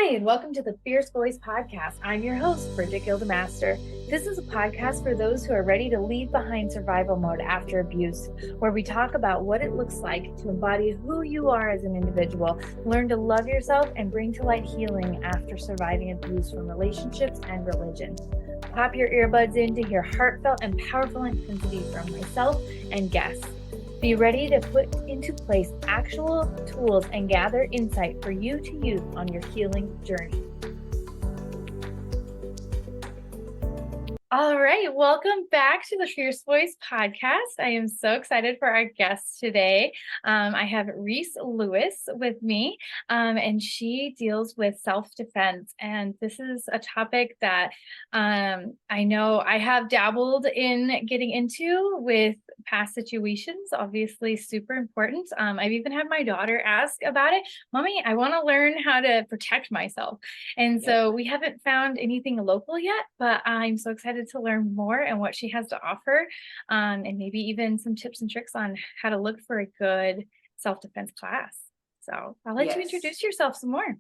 Hi, and welcome to the Fierce Boys podcast. I'm your host, Brigette Gildemaster. This is a podcast for those who are ready to leave behind survival mode after abuse, where we talk about what it looks like to embody who you are as an individual, learn to love yourself, and bring to light healing after surviving abuse from relationships and religion. Pop your earbuds in to hear heartfelt and powerful intensity from myself and guests. Be ready to put into place actual tools and gather insight for you to use on your healing journey. All right, welcome back to the Fierce Boys podcast. I am so excited for our guest today. I have Rice Louise with me, and she deals with self-defense. And this is a topic that I know I have dabbled in getting into with past situations, obviously super important. I've even had my daughter ask about it. Mommy, I want to learn how to protect myself. And so we haven't found anything local yet, but I'm so excited to learn more and what she has to offer, and maybe even some tips and tricks on how to look for a good self-defense class. So I'll let you introduce yourself some more.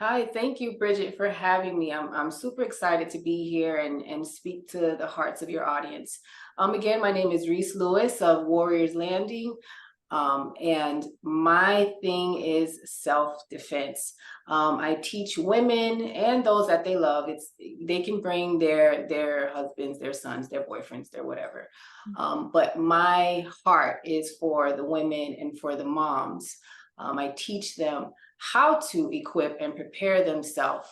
Hi, thank you, Bridget, for having me. I'm super excited to be here and speak to the hearts of your audience. Again, my name is Rice Louise of Warriors Landing, and my thing is self-defense. I teach women and those that they love. They can bring their husbands, their sons, their boyfriends, their whatever. But my heart is for the women and for the moms. I teach them how to equip and prepare themselves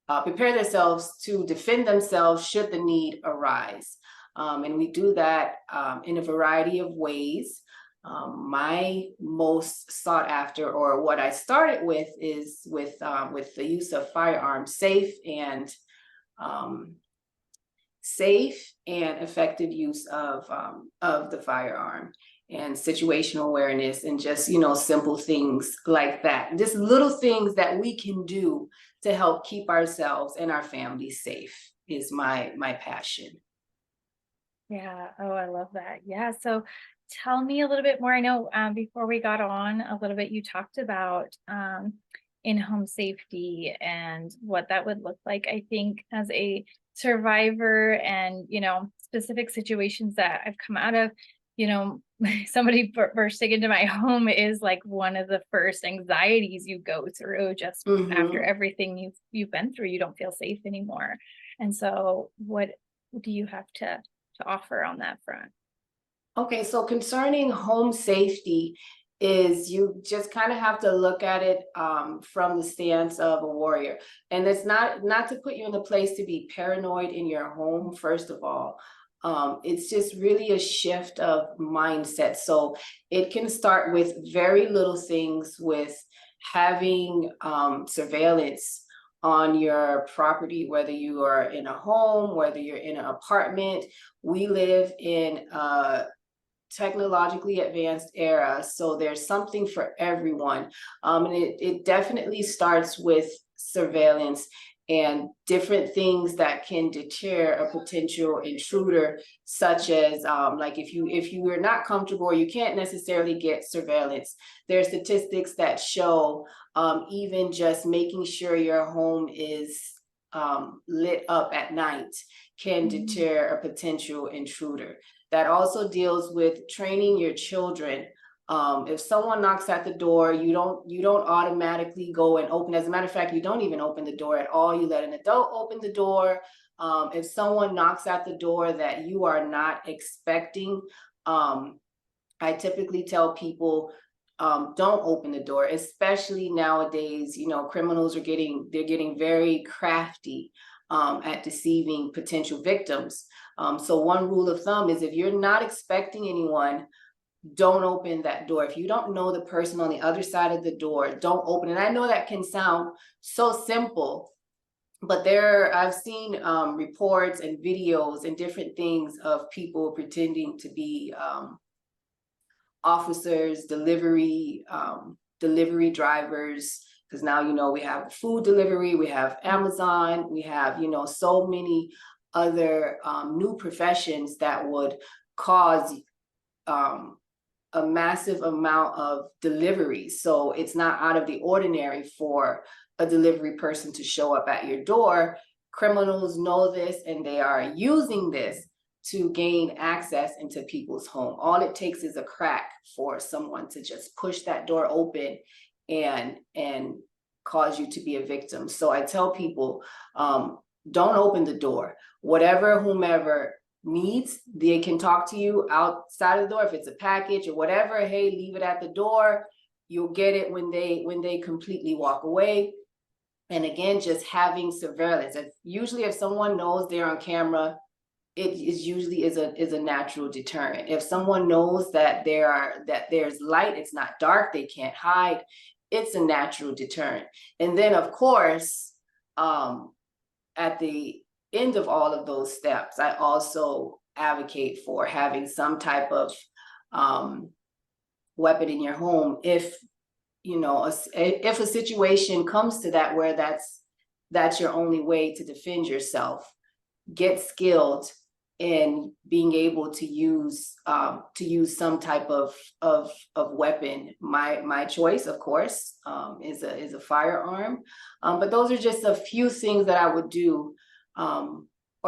to defend themselves should the need arise. And we do that in a variety of ways. My most sought after, or what I started with, is with the use of firearm, safe and effective use of the firearm, and situational awareness, and just, simple things like that. Just little things that we can do to help keep ourselves and our families safe is my passion. Yeah. Oh, I love that. Yeah. So tell me a little bit more. I know before we got on a little bit, you talked about in-home safety and what that would look like. I think as a survivor and, specific situations that I've come out of, somebody bursting into my home is like one of the first anxieties you go through just after everything you've been through. You don't feel safe anymore. And so what do you have to offer on that front? Okay, so concerning home safety, is you just kind of have to look at it from the stance of a warrior. And it's not to put you in the place to be paranoid in your home, first of all. It's just really a shift of mindset. So it can start with very little things, with having surveillance on your property, whether you are in a home, whether you're in an apartment. We live in a technologically advanced era, so there's something for everyone. And it definitely starts with surveillance and different things that can deter a potential intruder, such as like if you are not comfortable, or you can't necessarily get surveillance. There are statistics that show even just making sure your home is lit up at night can deter a potential intruder. That also deals with training your children. If someone knocks at the door, you don't automatically go and open. As a matter of fact, you don't even open the door at all. You let an adult open the door. If someone knocks at the door that you are not expecting, I typically tell people, don't open the door, especially nowadays. Criminals are getting very crafty at deceiving potential victims. So one rule of thumb is, if you're not expecting anyone, don't open that door. If you don't know the person on the other side of the door, don't open. And I know that can sound so simple, but I've seen reports and videos and different things of people pretending to be officers, delivery drivers, because now we have food delivery, we have Amazon, we have so many other new professions that would cause a massive amount of deliveries. So it's not out of the ordinary for a delivery person to show up at your door. Criminals know this, and they are using this to gain access into people's home. All it takes is a crack for someone to just push that door open and cause you to be a victim. So I tell people, don't open the door. Whatever, whomever needs, they can talk to you outside of the door. If it's a package or whatever, hey, leave it at the door. You'll get it when they completely walk away. And again, just having surveillance. Usually if someone knows they're on camera, it is usually is a natural deterrent. If someone knows that there's light, it's not dark, they can't hide, it's a natural deterrent. And then of course, at the end of all of those steps, I also advocate for having some type of weapon in your home. If if a situation comes to that where that's your only way to defend yourself, get skilled in being able to use some type of weapon. My choice, of course, is a firearm. But those are just a few things that I would do, or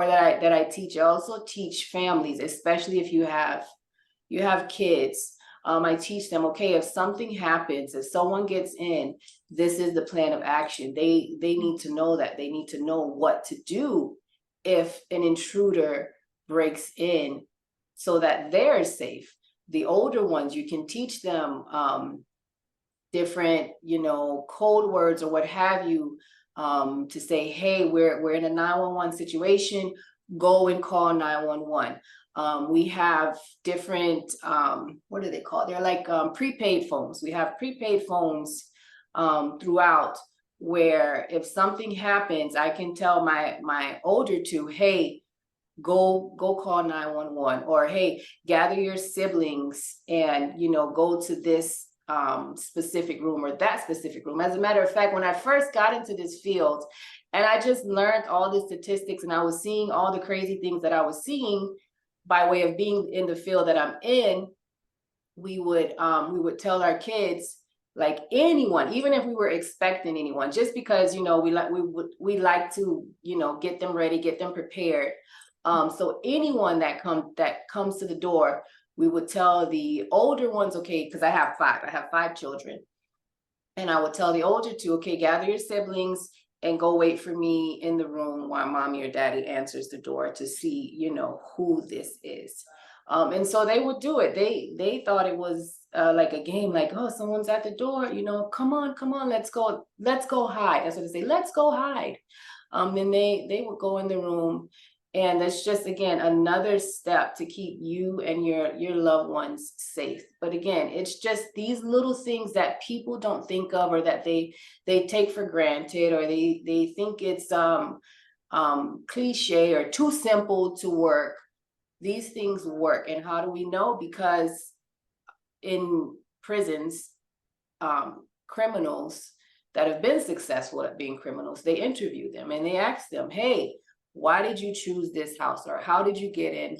that I teach. I also teach families, especially if you have kids. I teach them, okay, if something happens, if someone gets in, this is the plan of action. They need to know that. They need to know what to do if an intruder breaks in, so that they're safe. The older ones, you can teach them different, code words or what have you, to say, hey, we're in a 911 situation, go and call 911. We have different, what do they call? They're like prepaid phones. We have prepaid phones throughout, where if something happens, I can tell my older two, hey, go call 911, or hey, gather your siblings and go to this specific room or that specific room. As a matter of fact, when I first got into this field and I just learned all the statistics and I was seeing all the crazy things that I was seeing by way of being in the field that I'm in, we would tell our kids, like, anyone, even if we were expecting anyone, just because we like to get them ready, get them prepared. So anyone that comes to the door, we would tell the older ones, okay, because I have five children, and I would tell the older two, okay, gather your siblings and go wait for me in the room while mommy or daddy answers the door to see who this is. And so they would do it. They thought it was like a game, like, oh, someone's at the door, come on, let's go hide. That's what they say, let's go hide. Then they would go in the room, and that's just, again, another step to keep you and your loved ones safe. But again, it's just these little things that people don't think of, or that they take for granted, or they think it's cliche or too simple to work. These things work. And how do we know? Because in prisons, criminals that have been successful at being criminals, they interview them and they ask them, hey, why did you choose this house? Or how did you get in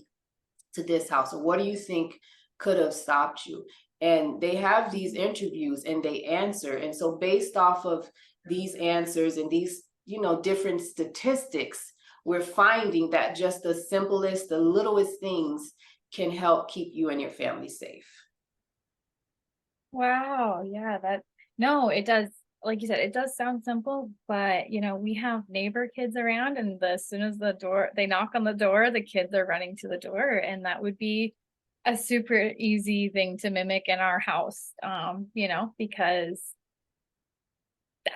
to this house? Or what do you think could have stopped you? And they have these interviews and they answer. And so based off of these answers and these, different statistics, we're finding that just the simplest, the littlest things can help keep you and your family safe. Wow. Yeah, no, it does. Like you said, it does sound simple, but we have neighbor kids around, and as soon as they knock on the door, the kids are running to the door, and that would be a super easy thing to mimic in our house, because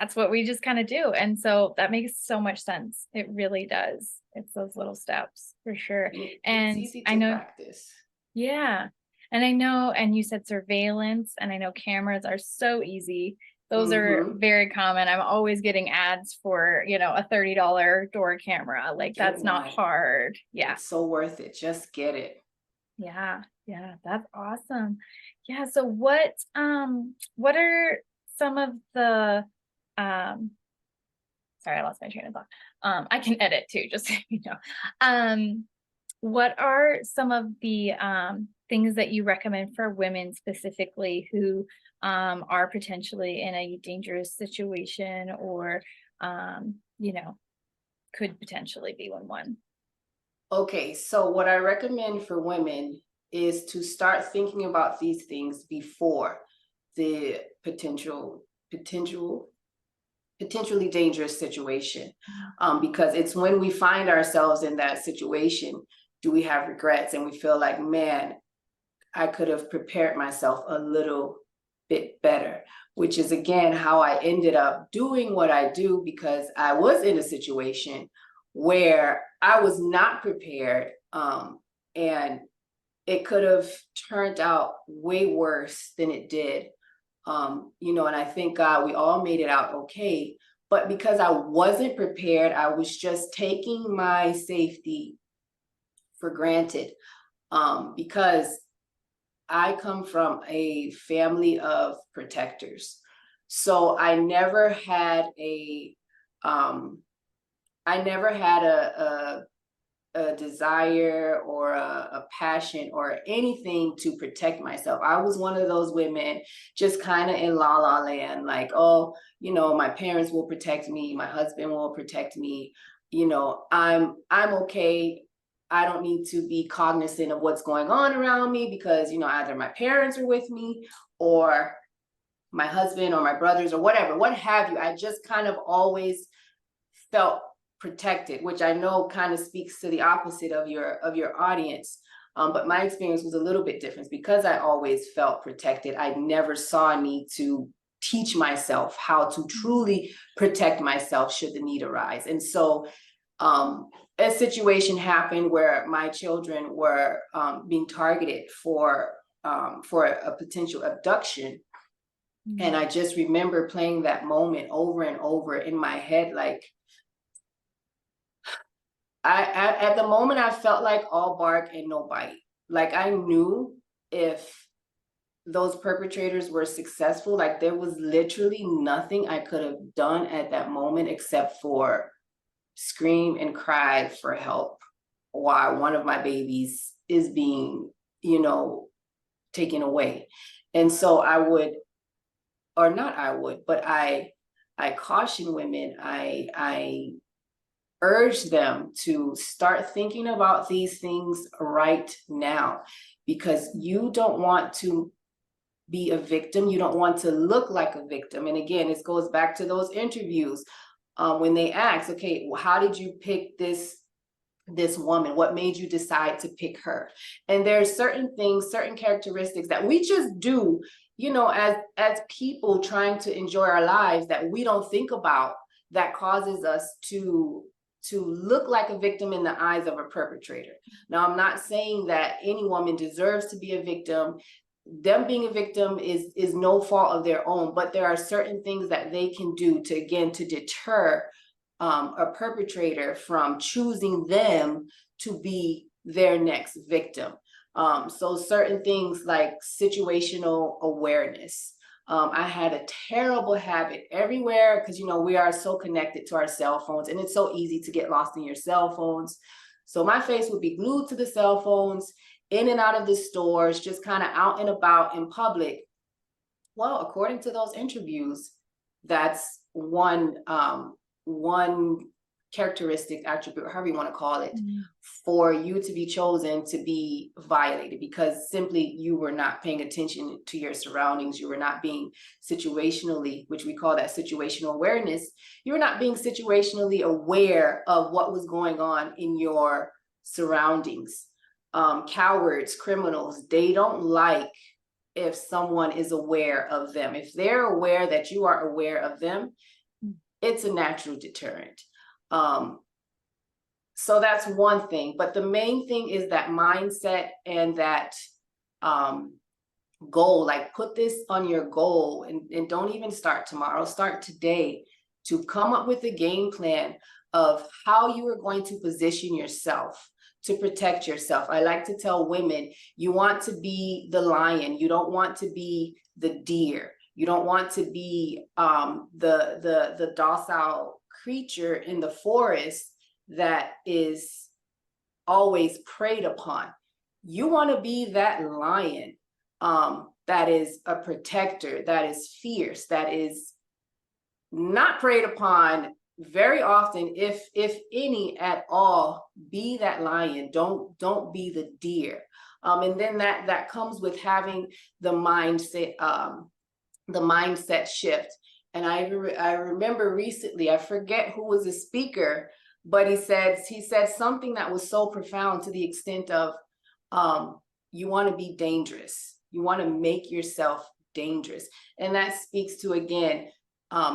that's what we just kind of do. And so that makes so much sense. It really does. It's those little steps for sure. And it's easy I to know, practice. yeah. And I know, and you said surveillance, and I know cameras are so easy. Those are very common. I'm always getting ads for, a $30 door camera. Like, that's not hard. Yeah. It's so worth it. Just get it. Yeah. Yeah. That's awesome. Yeah. So what are some of the, sorry, I lost my train of thought. I can edit too, just so you know. What are some of the things that you recommend for women specifically who are potentially in a dangerous situation or, you know, could potentially be one. Okay, so what I recommend for women is to start thinking about these things before the potentially dangerous situation, because it's when we find ourselves in that situation, do we have regrets and we feel like, man, I could have prepared myself a little bit better, which is again how I ended up doing what I do, because I was in a situation where I was not prepared, and it could have turned out way worse than it did. And I thank God we all made it out okay. But because I wasn't prepared, I was just taking my safety for granted, because I come from a family of protectors. So I never had a desire or a passion or anything to protect myself. I was one of those women just kind of in la la land, like, oh, my parents will protect me, my husband will protect me, I'm okay. I don't need to be cognizant of what's going on around me because, either my parents are with me or my husband or my brothers or whatever, what have you. I just kind of always felt protected, which I know kind of speaks to the opposite of your audience. But my experience was a little bit different because I always felt protected. I never saw a need to teach myself how to truly protect myself should the need arise. And so a situation happened where my children were being targeted for a potential abduction. And I just remember playing that moment over and over in my head, like, at the moment, I felt like all bark and no bite. Like I knew if those perpetrators were successful, like there was literally nothing I could have done at that moment except for scream and cry for help while one of my babies is being, taken away. And so I caution women, I urge them to start thinking about these things right now, because you don't want to be a victim. You don't want to look like a victim. And again, this goes back to those interviews when they ask, okay, well, how did you pick this woman? What made you decide to pick her? And there's certain things, certain characteristics that we just do, as people trying to enjoy our lives that we don't think about, that causes us to look like a victim in the eyes of a perpetrator. Now, I'm not saying that any woman deserves to be a victim. Them being a victim is no fault of their own, but there are certain things that they can do to deter a perpetrator from choosing them to be their next victim. So certain things like situational awareness. I had a terrible habit everywhere because, we are so connected to our cell phones and it's so easy to get lost in your cell phones. So my face would be glued to the cell phones, in and out of the stores, just kind of out and about in public. Well, according to those interviews, that's one characteristic, attribute, however you want to call it, for you to be chosen to be violated, because simply you were not paying attention to your surroundings. You were not being situationally, which we call that situational awareness. You were not being situationally aware of what was going on in your surroundings. Cowards, criminals, they don't like if someone is aware of them. If they're aware that you are aware of them, it's a natural deterrent. So that's one thing, but the main thing is that mindset and that goal. Like, put this on your goal, and don't even start tomorrow, start today, to come up with a game plan of how you are going to position yourself to protect yourself. I like to tell women, you want to be the lion, you don't want to be the deer. You don't want to be the docile creature in the forest that is always preyed upon. You want to be that lion, that is a protector, that is fierce, that is not preyed upon very often, if any at all. Be that lion. Don't be the deer. And then that comes with having the mindset shift. And I remember recently, I forget who was a speaker, but he said something that was so profound, to the extent of, you want to be dangerous. You want to make yourself dangerous. And that speaks to, again,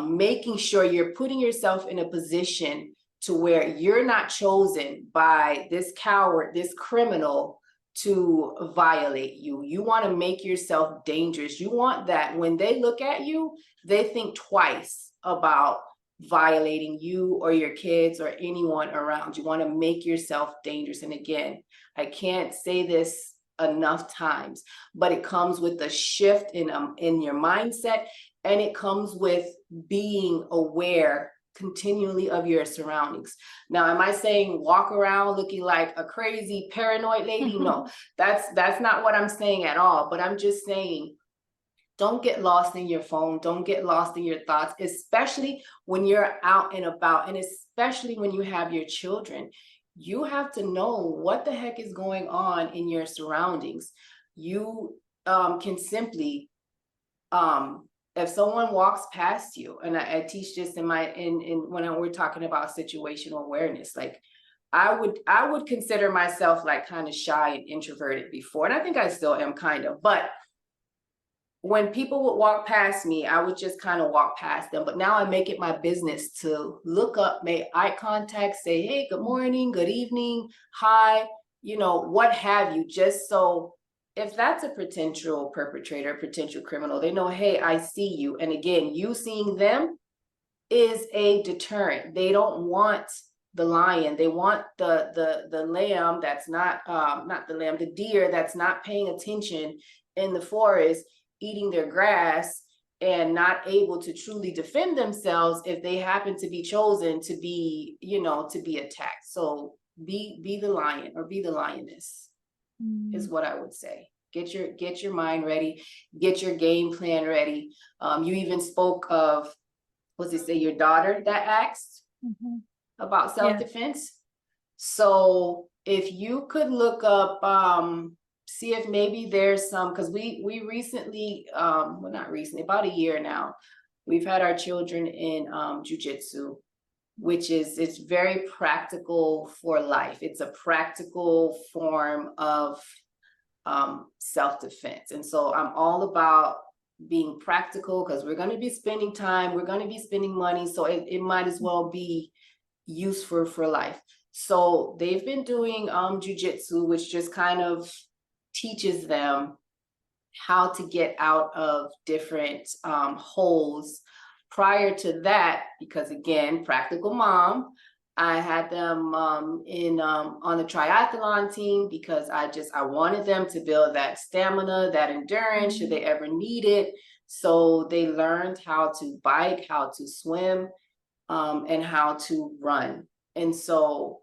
making sure you're putting yourself in a position to where you're not chosen by this coward, this criminal, to violate you. You want to make yourself dangerous. You want that when they look at you, they think twice about violating you or your kids or anyone around. You want to make yourself dangerous. And again, I can't say this enough times, but it comes with a shift in your mindset, and it comes with being aware continually of your surroundings. Now, am I saying walk around looking like a crazy paranoid lady? No, that's not what I'm saying at all. But I'm just saying, don't get lost in your phone. Don't get lost in your thoughts, especially when you're out and about, and especially when you have your children. You have to know what the heck is going on in your surroundings. You can simply, if someone walks past you, and I teach this in when we're talking about situational awareness, like I would consider myself like kind of shy and introverted before, and I think I still am kind of, but when people would walk past me, I would just kind of walk past them. But now I make it my business to look up, make eye contact, say, hey, good morning, good evening, hi, what have you, just so if that's a potential perpetrator, potential criminal, they know, hey, I see you. And again, you seeing them is a deterrent. They don't want the lion. They want the lamb that's not the lamb, the deer that's not paying attention in the forest, eating their grass and not able to truly defend themselves if they happen to be chosen to be, to be attacked. So be the lion or be the lioness is what I would say. Get your mind ready, get your game plan ready. You even spoke of, was it say your daughter that asked about self-defense? So if you could look up, see if maybe there's some, because we recently, well, not recently, about a year now, we've had our children in jujitsu, which is, it's very practical for life. It's a practical form of self-defense. And so I'm all about being practical, because we're going to be spending time, we're going to be spending money, so it might as well be useful for life. So they've been doing jujitsu, which just kind of teaches them how to get out of different holes. Prior to that, because again, practical mom, I had them on the triathlon team, because I wanted them to build that stamina, that endurance, should they ever need it. So they learned how to bike, how to swim, and how to run. And so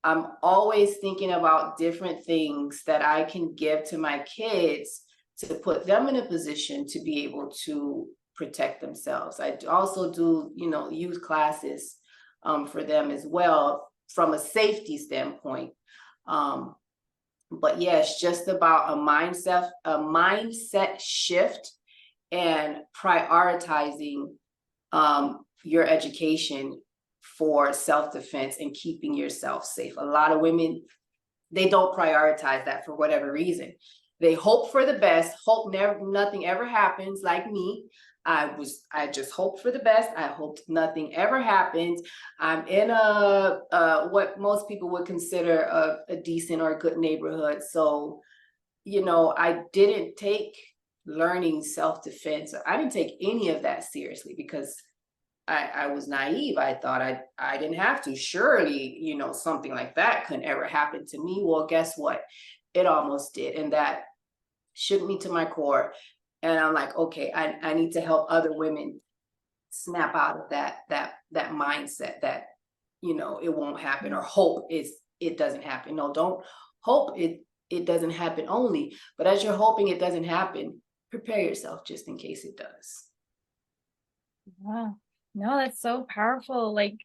I'm always thinking about different things that I can give to my kids to put them in a position to be able to protect themselves. I also do, youth classes for them as well, from a safety standpoint. But yeah, it's just about a mindset shift and prioritizing your education for self-defense and keeping yourself safe. A lot of women, they don't prioritize that for whatever reason. They hope for the best, hope nothing ever happens, like me. I just hoped for the best. I hoped nothing ever happens. I'm in what most people would consider a decent or a good neighborhood. So, I didn't take learning self-defense. I didn't take any of that seriously, because I was naive. I thought I didn't have to. Surely, something like that couldn't ever happen to me. Well, guess what? It almost did. And that shook me to my core. And I'm like, okay, I need to help other women snap out of that mindset that, it won't happen, or hope it doesn't happen. No, don't hope it doesn't happen only, but as you're hoping it doesn't happen, prepare yourself just in case it does. Wow. No, that's so powerful. Like,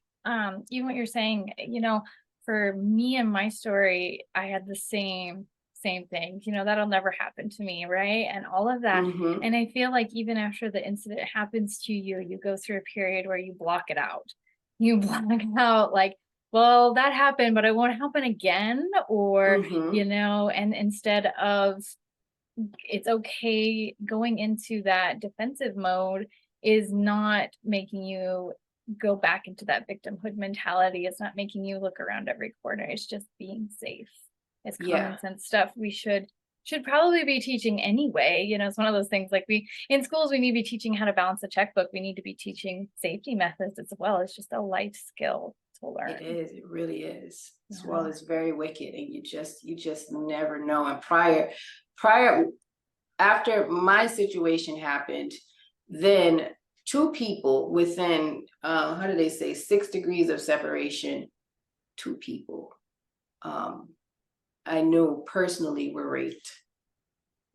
even what you're saying, for me and my story, I had the same thing, that'll never happen to me, right? And all of that. Mm-hmm. And I feel like even after the incident happens to you, you go through a period where you block it out. You block out like, well, that happened, but it won't happen again. Or, Mm-hmm. and instead of it's okay going into that defensive mode is not making you go back into that victimhood mentality. It's not making you look around every corner. It's just being safe. It's Yeah. common sense stuff we should probably be teaching anyway. It's one of those things like we in schools we need to be teaching how to balance a checkbook. We need to be teaching safety methods as well. It's just a life skill to It learn. is. It really is. This Yeah. world is very wicked, and you just never know. And prior, after my situation happened, then two people within, how do they say, 6 degrees of separation, two people, I knew personally were raped.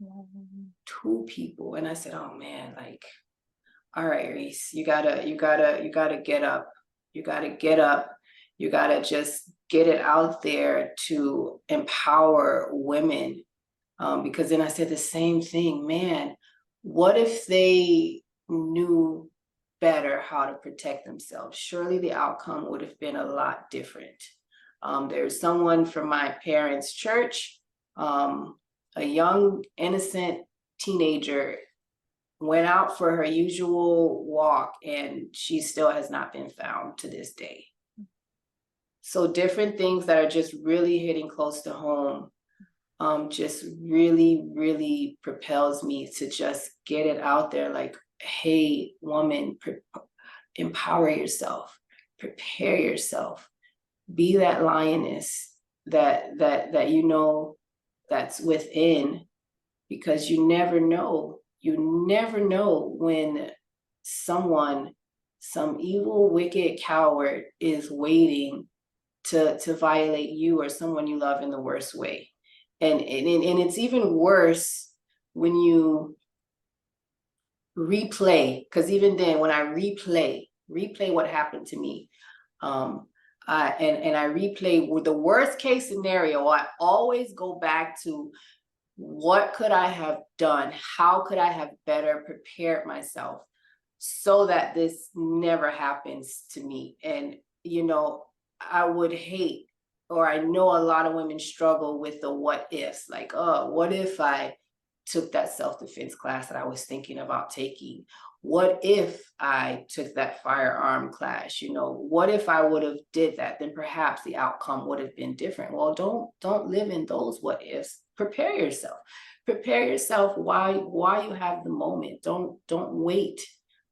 Mhm. Two people, and I said, "Oh man, like, all right, Reese, you gotta get up. You gotta get up. You gotta just get it out there to empower women." Because then I said the same thing, man, what if they knew better how to protect themselves? Surely the outcome would have been a lot different. There's someone from my parents' church, a young, innocent teenager went out for her usual walk, and she still has not been found to this day. So different things that are just really hitting close to home, just really, really propels me to just get it out there. Like, hey, woman, empower yourself, prepare yourself, be that lioness that that's within, because you never know. You never know when some evil, wicked coward is waiting to violate you or someone you love in the worst way. And it's even worse when you replay, because even then, when I replay what happened to me, and I replay with the worst case scenario, I always go back to what could I have done? How could I have better prepared myself so that this never happens to me? And, I would hate, or I know a lot of women struggle with the what ifs, like, oh, what if I took that self-defense class that I was thinking about taking? What if I took that firearm class? What if I would have did that? Then perhaps the outcome would have been different. Well, don't live in those what ifs. Prepare yourself. Prepare yourself while you have the moment. Don't wait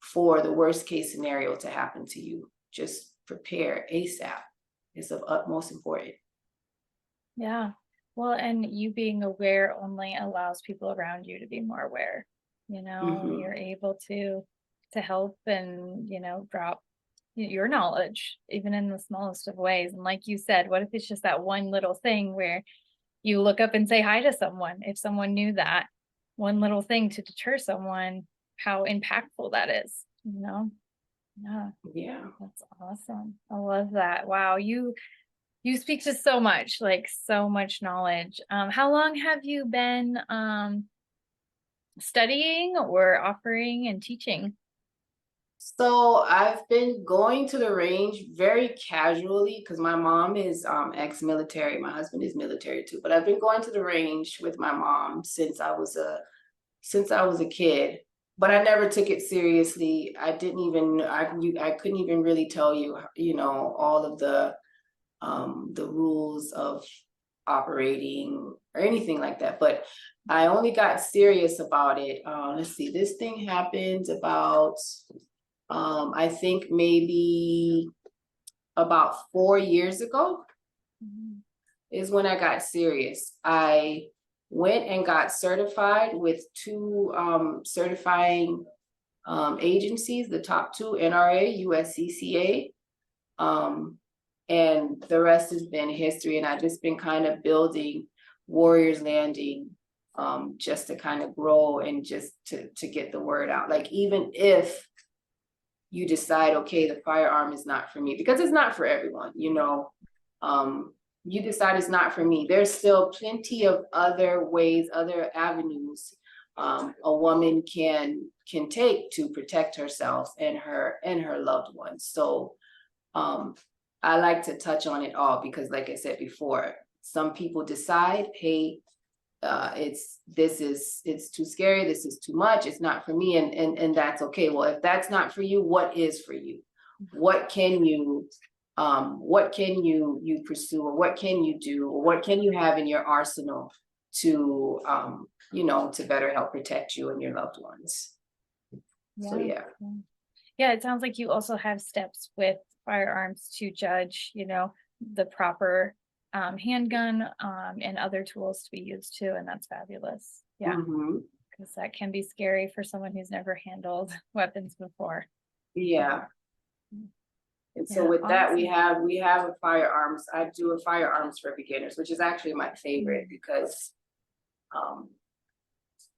for the worst case scenario to happen to you. Just prepare ASAP. It's of utmost importance. Yeah. Well, and you being aware only allows people around you to be more aware. Mm-hmm. You're able to help and, drop your knowledge, even in the smallest of ways. And like you said, what if it's just that one little thing where you look up and say hi to someone? If someone knew that one little thing to deter someone, how impactful that is. Yeah, Yeah. that's awesome. I love that. Wow, you speak to so much, like so much knowledge. How long have you been studying or offering and teaching? So I've been going to the range very casually because my mom is ex-military. My husband is military too, but I've been going to the range with my mom since I was a kid. But I never took it seriously. I didn't even I couldn't even really tell you, all of the rules of operating or anything like that. But I only got serious about it. Let's see, this thing happened about, I think maybe about 4 years ago Mhm. is when I got serious. I went and got certified with two certifying agencies, the top two, NRA, USCCA. And the rest has been history. And I've just been kind of building Warriors Landing, just to kind of grow and just to get the word out. Like, even if you decide, okay, the firearm is not for me, because it's not for everyone, you know, you decide it's not for me, there's still plenty of other ways, other avenues a woman can take to protect herself and her loved ones. So I like to touch on it all, because like I said before, some people decide, hey, it's too scary, this is too much, it's not for me, and that's okay. Well, if that's not for you, what is for you? What can you pursue, or what can you do, or what can you have in your arsenal to you know, to better help protect you and your loved ones? So yeah. Yeah, it sounds like you also have steps with firearms to judge, you know, the proper handgun and other tools to be used too, and that's fabulous. Yeah, because that can be scary for someone who's never handled weapons before. Yeah. And so with that, we have a firearms. I do a firearms for beginners, which is actually my favorite, because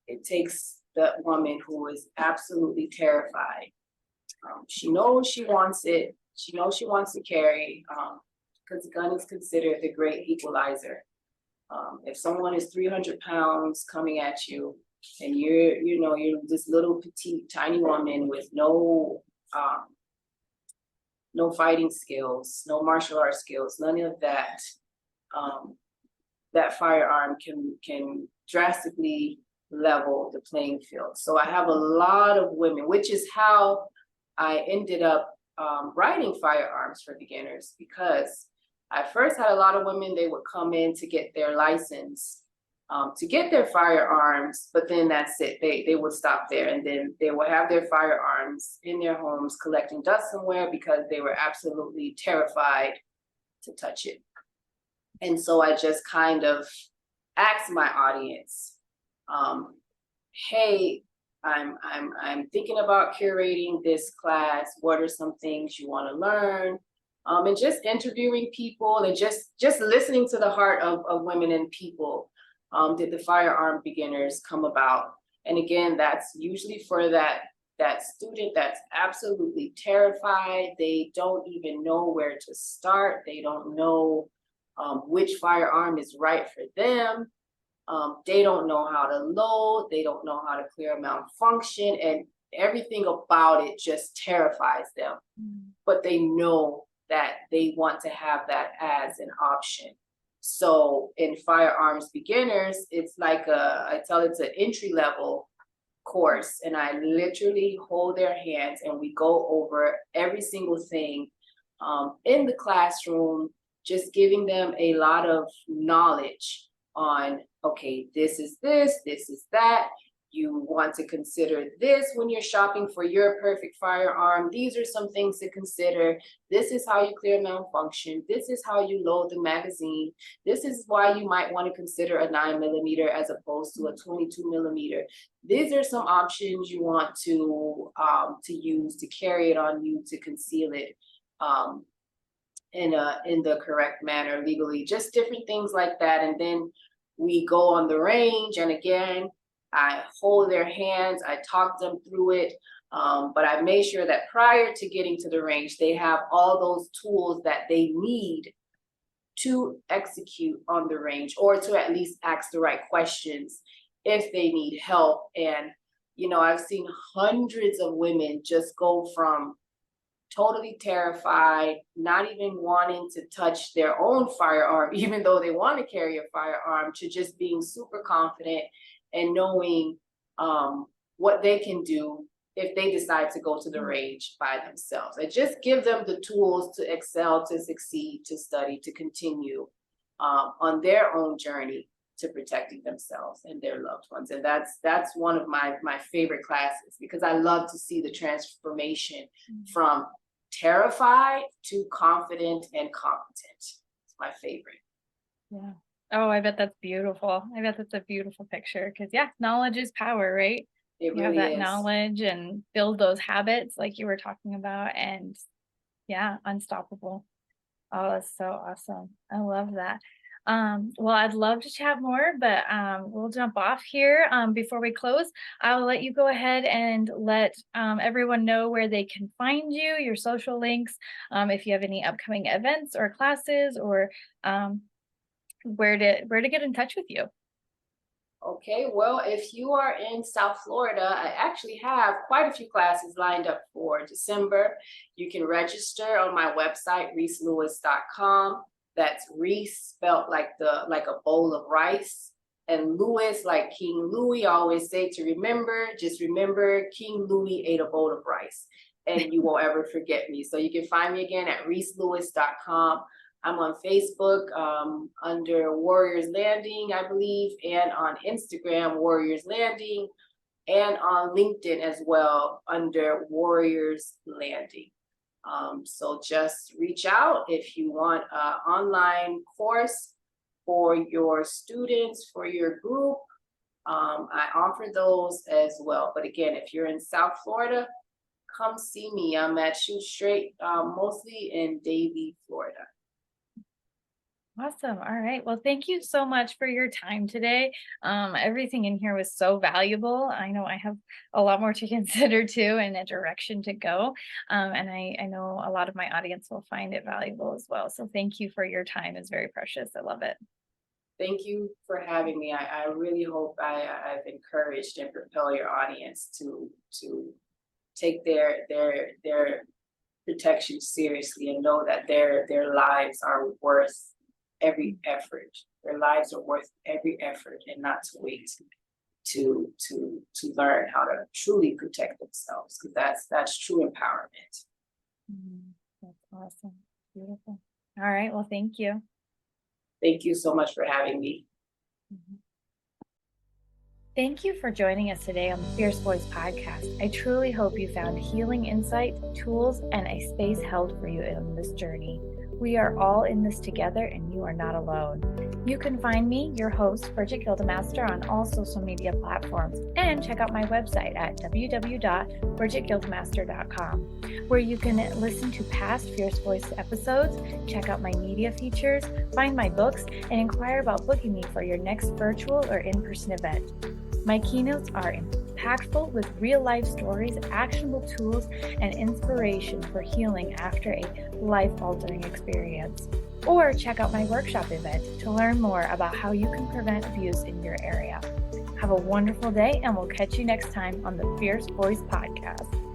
it takes the woman who is absolutely terrified. She knows she wants it. She knows she wants to carry, because the gun is considered the great equalizer. If someone is 300 pounds coming at you, and you're this little petite, tiny woman with no fighting skills, no martial arts skills, none of that, that firearm can drastically level the playing field. So I have a lot of women, which is how I ended up writing Firearms for Beginners, because I first had a lot of women, they would come in to get their license, to get their firearms, but then that's it. They would stop there, and then they would have their firearms in their homes collecting dust somewhere, because they were absolutely terrified to touch it. And so I just kind of asked my audience, hey, I'm thinking about curating this class. What are some things you want to learn? And just interviewing people, and just listening to the heart of women and people. Did the Firearm Beginners come about? And again, that's usually for that student that's absolutely terrified. They don't even know where to start. They don't know which firearm is right for them. They don't know how to load. They don't know how to clear a malfunction, and everything about it just terrifies them. But they know that they want to have that as an option. So in Firearms Beginners, it's like I tell it's an entry level course, and I literally hold their hands and we go over every single thing in the classroom, just giving them a lot of knowledge on, okay, this is that. You want to consider this when you're shopping for your perfect firearm. These are some things to consider. This is how you clear malfunction. This is how you load the magazine. This is why you might want to consider a 9mm as opposed to a 22mm. These are some options you want to use to carry it on you, to conceal it in the correct manner legally. Just different things like that. And then we go on the range, and again, I hold their hands, I talk them through it, but I made sure that prior to getting to the range, they have all those tools that they need to execute on the range, or to at least ask the right questions if they need help. And, you know, I've seen hundreds of women just go from totally terrified, not even wanting to touch their own firearm, even though they want to carry a firearm, to just being super confident and knowing what they can do if they decide to go to the range by themselves. I just give them the tools to excel, to succeed, to study, to continue on their own journey to protecting themselves and their loved ones. And that's one of my favorite classes, because I love to see the transformation from terrified to confident and competent. It's my favorite. Yeah. Oh, I bet that's beautiful. I bet that's a beautiful picture, because yeah, knowledge is power, right? It You have really that is. knowledge and build those habits like you were talking about, and yeah, unstoppable. Oh, that's so awesome. I love that. Well, I'd love to chat more, but we'll jump off here. Before we close, I'll let you go ahead and let everyone know where they can find you, your social links, if you have any upcoming events or classes, or where to get in touch with you. Okay, well, if you are in South Florida, I actually have quite a few classes lined up for December. You can register on my website, ricelouise.com. That's Reese spelled like a bowl of rice, and Louis like King Louis. I always say to remember, just remember King Louis ate a bowl of rice, and you won't ever forget me. So you can find me again at ricelouise.com. I'm on Facebook under Warriors Landing, I believe, and on Instagram, Warriors Landing, and on LinkedIn as well under Warriors Landing. So just reach out if you want an online course for your students, for your group. I offer those as well. But again, if you're in South Florida, come see me. I'm at Shoot Straight, mostly in Davie, Florida. Awesome. All right. Well, thank you so much for your time today. Everything in here was so valuable. I know I have a lot more to consider too and a direction to go. And I know a lot of my audience will find it valuable as well. So thank you for your time. It's very precious. I love it. Thank you for having me. I really hope I've encouraged and propel your audience to take their protection seriously and know that their lives are worth every effort. Their lives are worth every effort, and not to wait to learn how to truly protect themselves, because that's true empowerment. That's awesome. Beautiful. All right. Well, thank you. Thank you so much for having me. Thank you for joining us today on the Fierce Voice podcast. I truly hope you found healing insight, tools, and a space held for you in this journey. We are all in this together, and you are not alone. You can find me, your host, Brigette Gildemaster, on all social media platforms, and check out my website at www.brigittegildemaster.com, where you can listen to past Fierce Voice episodes, check out my media features, find my books, and inquire about booking me for your next virtual or in-person event. My keynotes are impactful with real-life stories, actionable tools, and inspiration for healing after a life-altering experience. Or check out my workshop event to learn more about how you can prevent abuse in your area. Have a wonderful day, and we'll catch you next time on the Fierce Voice podcast.